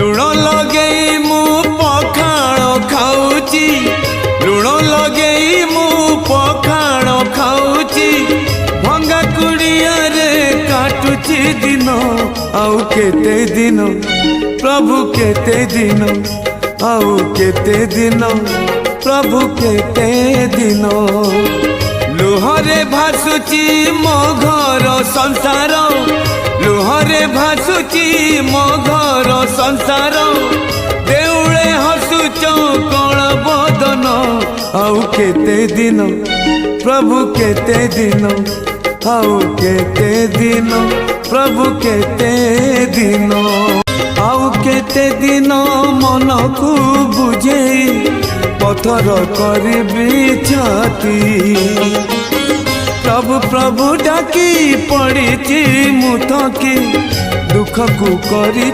लुण लगे मु पखाण खाऊची लुण लगे मु पखाण खाऊची भंगा कुड़िया रे काटुची दिन आउ केते दिन प्रभु केते दिन आउ केते दिन प्रभु केते दिन लुहरे भासुची मो घर संसार लुहरे भासुची मो घर संसार देउळे हसुच कण बदन आउ केते दिन प्रभु केते दिन आउ केते दिन प्रभु केते दिन आउ केते दिन मन को बुझे पथर करबी छाती प्रभु प्रभु डाकी पड़ी मुथकी दुख को करी